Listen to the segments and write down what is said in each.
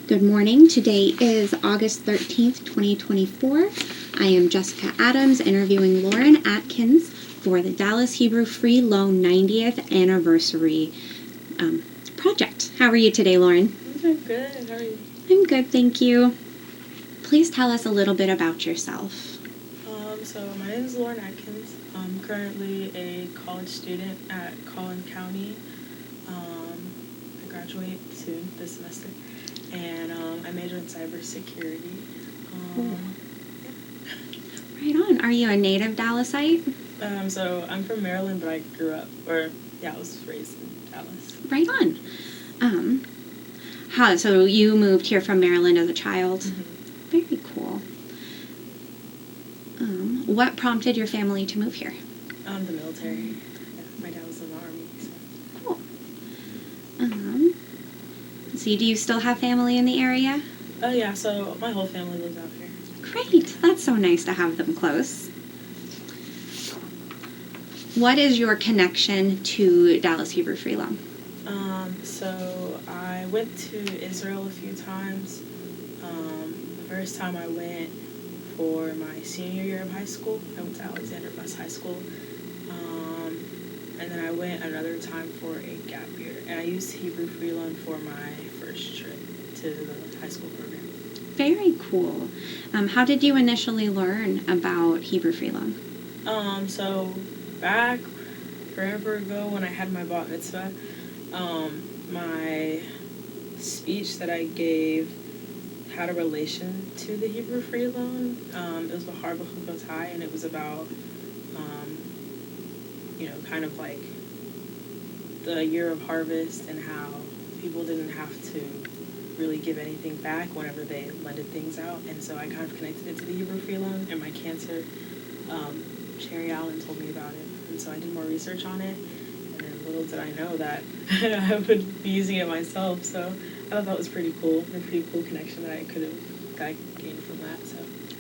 Good morning. Today is August 13th, 2024. I am Jessica Adams interviewing Lauren Atkins for the Dallas Hebrew Free Loan 90th Anniversary project. How are you today, Lauren? I'm doing good. How are you? I'm good, thank you. Please tell us a little bit about yourself. So my name is Lauren Atkins. I'm currently a college student at Collin County. I graduate soon this semester, and I major in cybersecurity. Cool. Right on. Are you a native Dallasite? So I'm from Maryland, but I was raised in Dallas. Right on. So you moved here from Maryland as a child? Mm-hmm. Very cool. What prompted your family to move here? The military. Yeah, my dad was in the Army. So. Cool. Do you still have family in the area? Oh yeah, so my whole family lives out here. Great. That's so nice to have them close. What is your connection to Dallas Hebrew Free Loan? So I went to Israel a few times. The first time I went for my senior year of high school, I went to Alexander Bus High School. And then I went another time for a gap year. And I used Hebrew Free Loan for my first trip to the high school program. Very cool. How did you initially learn about Hebrew Free Loan? So back forever ago when I had my bat mitzvah, my speech that I gave had a relation to the Hebrew Free Loan. It was Bahar B'chukotai, and it was about, kind of like the year of harvest and how people didn't have to really give anything back whenever they lended things out. And so I kind of connected it to the Hebrew Free Loan, and my cancer, Sherry Allen told me about it. And so I did more research on it, and then little did I know that I would be using it myself. So I thought that was pretty cool, a pretty cool connection that I gained from that. So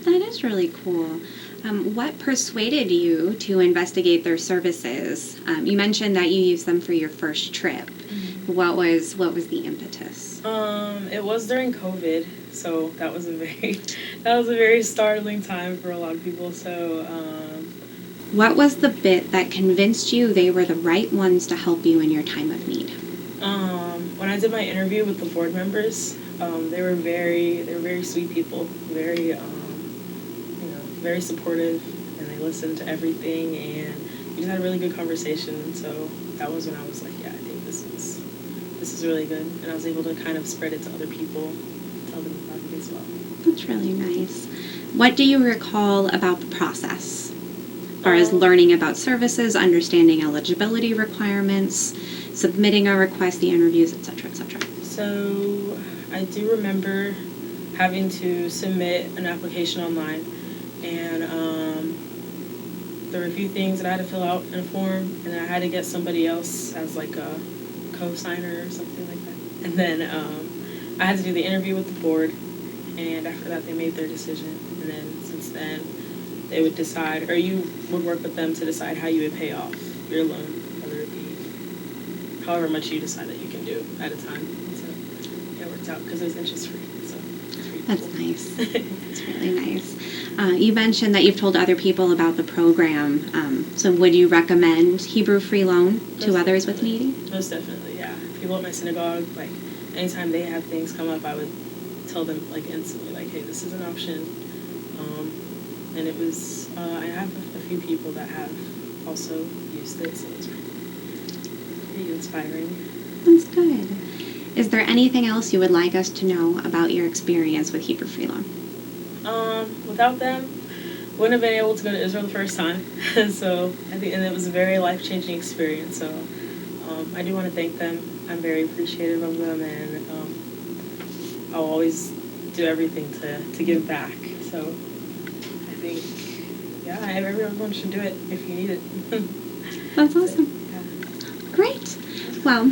that is really cool. What persuaded you to investigate their services? You mentioned that you used them for your first trip. Mm-hmm. What was the impetus? It was during COVID, so that was a very startling time for a lot of people. So what was the bit that convinced you they were the right ones to help you in your time of need? When I did my interview with the board members, they were very sweet people, very supportive, and they listened to everything, and we just had a really good conversation. So that was when I was like, yeah, I think this is really good, and I was able to kind of spread it to other people, tell them about it as well. That's really nice. What do you recall about the process? As far as learning about services, understanding eligibility requirements, submitting a request, the interviews, etc., etc. So I do remember having to submit an application online, and there were a few things that I had to fill out in a form, and then I had to get somebody else as like a co-signer or something like that. And then I had to do the interview with the board, and after that they made their decision, and then since then they would decide, or you would work with them to decide how you would pay off your loan, whether it be however much you decide that you can do at a time. So it worked out because it was interest-free. So that's cool. Nice. It's really nice. You mentioned that you've told other people about the program. So would you recommend Hebrew Free Loan to others with needing? Most definitely, yeah. People at my synagogue, like anytime they have things come up, I would tell them like instantly, like, hey, this is an option. And it was, I have a few people that have also used it, so it's pretty inspiring. That's good. Is there anything else you would like us to know about your experience with Hebrew Free Loan? Without them, wouldn't have been able to go to Israel the first time. So I think, and it was a very life-changing experience. So I do want to thank them. I'm very appreciative of them, and I'll always do everything to give back. So I think, yeah, everyone should do it if you need it. That's awesome. So, yeah. Great. Well,